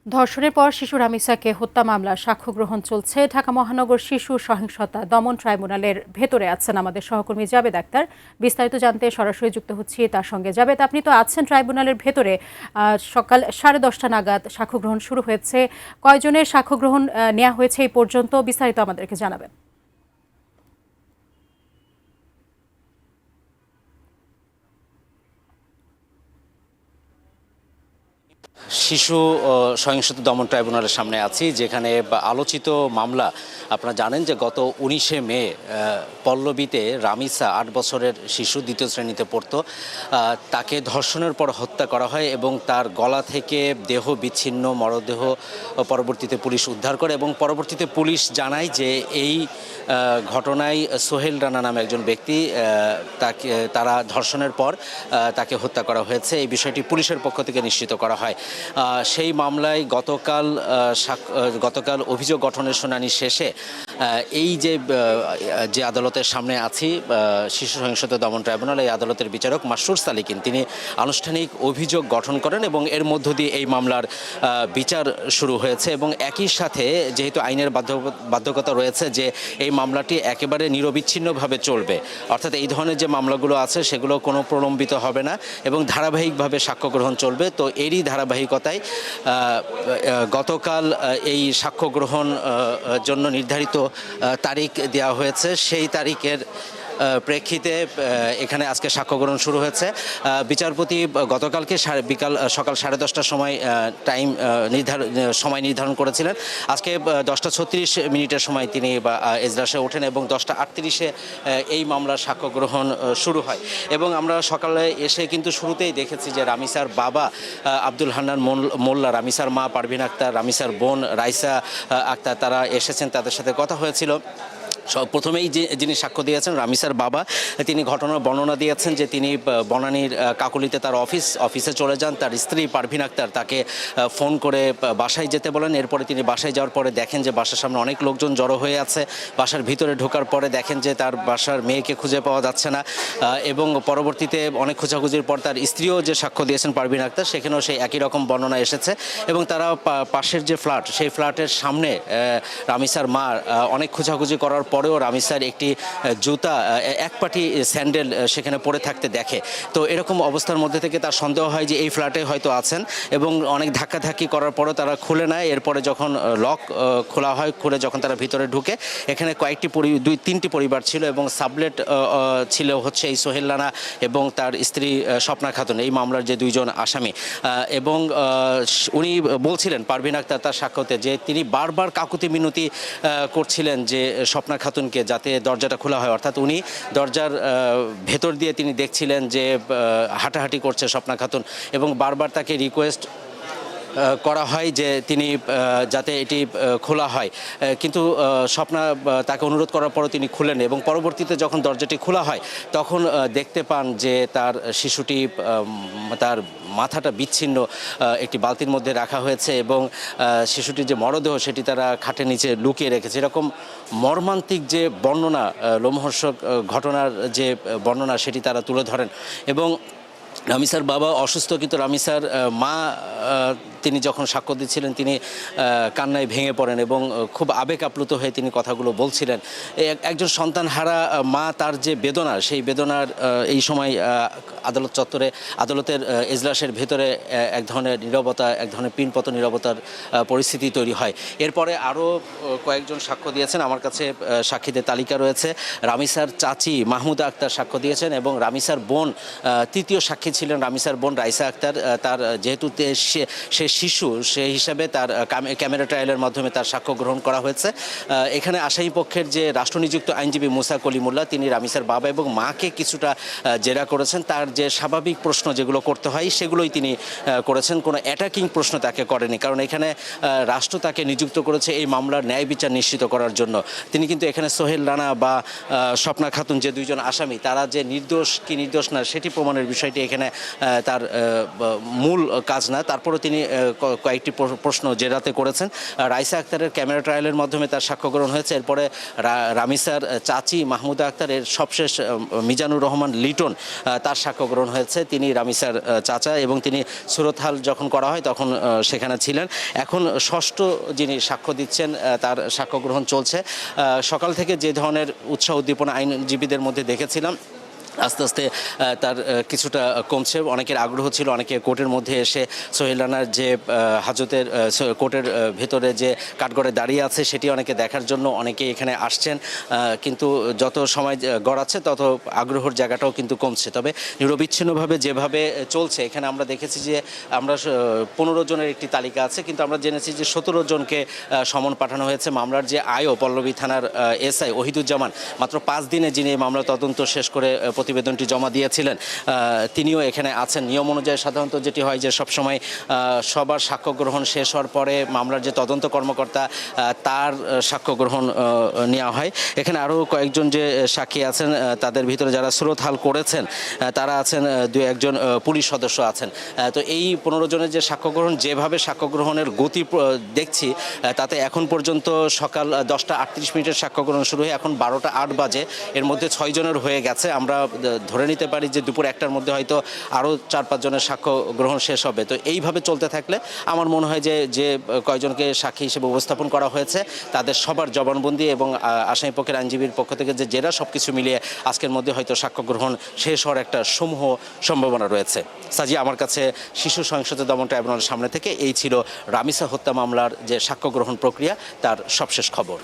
ধর্ষণের পর শিশু রামিসাকে হত্যা মামলার সাক্ষ্য গ্রহণ চলছে। ঢাকা মহানগর শিশু সহিংসতা দমন ট্রাইব্যুনালের ভেতরে আছেন আমাদের সহকর্মী জাবেদ আক্তার। বিস্তারিত জানতে সরাসরি যুক্ত হচ্ছি তার সঙ্গে। জাবেদ, আপনি তো আছেন ট্রাইব্যুনালের ভেতরে। সকাল 10:30 নাগাদ সাক্ষ্য গ্রহণ শুরু হয়েছে। কয়জনের সাক্ষ্য গ্রহণ নেওয়া হয়েছে এই পর্যন্ত, বিস্তারিত আমাদেরকে জানাবেন। শিশু সহিংসতা দমন ট্রাইব্যুনালের সামনে আছি, যেখানে আলোচিত মামলা আপনারা জানেন যে গত 19শে মে পল্লবীতে রামিসা 8 বছরের শিশু, দ্বিতীয় শ্রেণীতে পড়তো, তাকে ধর্ষণের পর হত্যা করা হয় এবং তার গলা থেকে দেহ বিচ্ছিন্ন মরদেহ পরবর্তীতে পুলিশ উদ্ধার করে এবং পরবর্তীতে পুলিশ জানায় যে এই ঘটনায় সোহেল রানা নামে একজন ব্যক্তি, তারা ধর্ষণের পর তাকে হত্যা করা হয়েছে। এই বিষয়টি পুলিশের পক্ষ থেকে নিশ্চিত করা হয়। সেই মামলায় গতকাল অভিযোগ গঠনের শুনানি শেষে এই যে আদালতের সামনে আছি, শিশু সহিংসতা দমন ট্রাইব্যুনাল, এই আদালতের বিচারক মাসরুর সালিকিন তিনি আনুষ্ঠানিক অভিযোগ গঠন করেন এবং এর মধ্য দিয়ে এই মামলার বিচার শুরু হয়েছে। এবং একই সাথে যেহেতু আইনের বাধ্যকতা রয়েছে যে এই মামলাটি একেবারে নিরবিচ্ছিন্নভাবে চলবে, অর্থাৎ এই ধরনের যে মামলাগুলো আছে সেগুলো কোনো প্রলম্বিত হবে না এবং ধারাবাহিকভাবে সাক্ষ্য গ্রহণ চলবে। তো এরই ধারাবাহিকতায় গতকাল এই সাক্ষ্য গ্রহণ জন্য নির্ধারিত তারিখ দেওয়া হয়েছে। সেই তারিখের প্রেক্ষিতে এখানে আজকে সাক্ষ্য গ্রহণ শুরু হয়েছে। বিচারপতি গতকালকে সকাল 10:30টার সময় সময় নির্ধারণ করেছিলেন। আজকে 10:36 সময় তিনি এজলাসে ওঠেন এবং 10:38 এই মামলার সাক্ষ্য গ্রহণ শুরু হয়। এবং আমরা সকালে এসে কিন্তু শুরুতেই দেখেছি যে রামিসার বাবা আব্দুল হান্নান মোল্লা, রামিসার মা পারভিন আক্তার, রামিসার বোন রাইসা আক্তার, তারা এসেছেন, তাদের সাথে কথা হয়েছিল। প্রথমেই যিনি সাক্ষ্য দিয়েছেন রামিসার বাবা, তিনি ঘটনার বর্ণনা দিয়েছেন যে তিনি বনানীর কাকুলিতে তার অফিসে চলে যান। তার স্ত্রী পারভিন আক্তার তাকে ফোন করে বাসায় যেতে বলেন। এরপরে তিনি বাসায় যাওয়ার পরে দেখেন যে বাসার সামনে অনেক লোকজন জড়ো হয়ে আছে। বাসার ভিতরে ঢোকার পরে দেখেন যে তার বাসার মেয়েকে খুঁজে পাওয়া যাচ্ছে না এবং পরবর্তীতে অনেক খোঁজাখুঁজির পর তার স্ত্রীও যে সাক্ষ্য দিয়েছেন পারভিন আক্তার, সেখানেও সেই একই রকম বর্ণনা এসেছে। এবং তারা পাশের যে ফ্ল্যাট, সেই ফ্ল্যাটের সামনে রামিসার মা অনেক খোঁজাখুঁজি করার পরেও রামিসার একটি জুতা, এক পাটি স্যান্ডেল সেখানে পড়ে থাকতে দেখে। তো এরকম অবস্থার মধ্যে থেকে তার সন্দেহ হয় যে এই ফ্ল্যাটে হয়তো আছেন এবং অনেক ধাক্কাধাক্কি করার পরও তারা খুলে নেয়। এরপরে যখন লক খোলা হয়, খুলে যখন তারা ভিতরে ঢুকে, এখানে কয়েকটি 2-3টি পরিবার ছিল এবং সাবলেট ছিল হচ্ছে এই সোহেল রানা এবং তার স্ত্রী স্বপ্না খাতুন, এই মামলার যে দুইজন আসামি। এবং উনি বলছিলেন পারভিন আক্তার তার সাক্ষ্যতে যে তিনি বারবার কাকুতি মিনতি করছিলেন যে স্বপ্না খাতুনকে যাতে দরজাটা খোলা হয়, অর্থাৎ উনি দরজার ভেতর দিয়ে তিনি দেখছিলেন যে হাঁটাহাঁটি করছে স্বপ্না খাতুন এবং বারবার তাকে রিকোয়েস্ট করা হয় যে তিনি যাতে এটি খোলা হয়, কিন্তু স্বপ্না তাকে অনুরোধ করার পরও তিনি খুলেন এবং পরবর্তীতে যখন দরজাটি খোলা হয় তখন দেখতে পান যে তার শিশুটি, তার মাথাটা বিচ্ছিন্ন একটি বালতির মধ্যে রাখা হয়েছে এবং শিশুটির যে মরদেহ সেটি তারা খাটের নিচে লুকিয়ে রেখেছে। এরকম মর্মান্তিক যে বর্ণনা, লোমহর্ষক ঘটনার যে বর্ণনা সেটি তারা তুলে ধরেন। এবং রামিসার বাবা অসুস্থ, কিন্তু রামিসার মা তিনি যখন সাক্ষ্য দিচ্ছিলেন তিনি কান্নায় ভেঙে পড়েন এবং খুব আবেগ আপ্লুত হয়ে তিনি কথাগুলো বলছিলেন। একজন সন্তানহারা মা, তার যে বেদনা, সেই বেদনার এই সময় আদালত চত্বরে, আদালতের এজলাসের ভেতরে এক ধরনের নীরবতা, এক ধরনের পিনপত নীরবতার পরিস্থিতি তৈরি হয়। এরপরে আরও কয়েকজন সাক্ষ্য দিয়েছেন। আমার কাছে সাক্ষীদের তালিকা রয়েছে। রামিসার চাচি মাহমুদা আক্তার সাক্ষ্য দিয়েছেন এবং রামিসার বোন, তৃতীয় সাক্ষী ছিলেন রামিসার বোন রাইসা আক্তার। তার যেহেতু সে শিশু, সেই হিসাবে তার ক্যামেরা ট্রায়ালের মাধ্যমে তার সাক্ষ্য গ্রহণ করা হয়েছে। এখানে আসামি পক্ষের যে রাষ্ট্রনিযুক্ত আইনজীবী মুসা কলিমুল্লাহ, তিনি রামিসার বাবা এবং মাকে কিছুটা জেরা করেছেন। তার যে স্বাভাবিক প্রশ্ন যেগুলো করতে হয় সেগুলোই তিনি করেছেন, কোনো অ্যাটাকিং প্রশ্ন তাকে করেনি, কারণ এখানে রাষ্ট্র তাকে নিযুক্ত করেছে এই মামলার ন্যায় বিচার নিশ্চিত করার জন্য। তিনি কিন্তু এখানে সোহেল রানা বা স্বপ্না খাতুন যে দুইজন আসামি, তারা যে নির্দোষ কি নির্দোষ না সেটি প্রমাণের বিষয়টি এখানে তার মূল কাজ না। তারপরও তিনি কয়েকটি প্রশ্ন যে রাতে করেছেন। রাইসা আক্তারের ক্যামেরা ট্রায়ালের মাধ্যমে তার সাক্ষ্য গ্রহণ হয়েছে। এরপরে রামিসার চাচি মাহমুদা আক্তারের সবশেষ মিজানুর রহমান লিটন তার সাক্ষ্য গ্রহণ হয়েছে। তিনি রামিসার চাচা এবং তিনি সুরতহাল যখন করা হয় তখন সেখানে ছিলেন। এখন ষষ্ঠ যিনি সাক্ষ্য দিচ্ছেন তার সাক্ষ্য গ্রহণ চলছে। সকাল থেকে যে ধরনের উৎসাহ উদ্দীপনা আইনজীবীদের মধ্যে দেখেছিলাম আস্তে আস্তে তার কিছুটা কমছে। অনেকের আগ্রহ ছিল, অনেকে কোর্টের মধ্যে এসে সোহেল রানার যে হাজতের কোর্টের ভেতরে যে কাঠগড়ে দাঁড়িয়ে আছে সেটি অনেকে দেখার জন্য অনেকে এখানে আসছেন, কিন্তু যত সময় গড়াচ্ছে তত আগ্রহের জায়গাটাও কিন্তু কমছে। তবে নিরবিচ্ছিন্নভাবে যেভাবে চলছে এখানে আমরা দেখেছি যে আমরা 15 জনের একটি তালিকা আছে, কিন্তু আমরা জেনেছি যে 17 জনকে সমন পাঠানো হয়েছে। মামলার যে আয়ও পল্লবী থানার এসআই ওহিদুজ্জামান মাত্র 5 দিনে যিনি এই মামলা তদন্ত শেষ করে প্রতিবেদনটি জমা দিয়েছিলেন তিনিও এখানে আছেন। নিয়ম অনুযায়ী সাধারণত যেটি হয় যে সবসময় সবার সাক্ষ্য গ্রহণ শেষ হওয়ার পরে মামলার যে তদন্ত কর্মকর্তা তার সাক্ষ্য গ্রহণ নেওয়া হয়। এখানে আরও কয়েকজন যে সাক্ষী আছেন তাদের ভিতরে যারা সুরতহাল করেছেন তারা আছেন, 2-1 জন পুলিশ সদস্য আছেন। তো এই 15 জনের যে সাক্ষ্য গ্রহণ, যেভাবে সাক্ষ্য গ্রহণের গতি দেখছি তাতে এখন পর্যন্ত সকাল 10টা 38 মিনিটের সাক্ষ্য গ্রহণ শুরু হয়ে এখন 12টা 8 বাজে, এর মধ্যে 6 জনের হয়ে গেছে। আমরা ধরে নিতে পারি যে দুপুর 1টার মধ্যে হয়তো আরও 4-5 জনের সাক্ষ্য গ্রহণ শেষ হবে। তো এইভাবে চলতে থাকলে আমার মনে হয় যে কয়জনকে সাক্ষী হিসেবে উপস্থাপন করা হয়েছে তাদের সবার জবানবন্দি এবং আসামি পক্ষের আইনজীবীর পক্ষ থেকে যে জেরা সবকিছু মিলিয়ে আজকের মধ্যে হয়তো সাক্ষ্য গ্রহণ শেষ হওয়ার একটা সমূহ সম্ভাবনা রয়েছে। সাজি, আমার কাছে শিশু সহিংসতা দমন ট্রাইব্যুনালের সামনে থেকে এই ছিল রামিসা হত্যা মামলার যে সাক্ষ্য গ্রহণ প্রক্রিয়া তার সবশেষ খবর।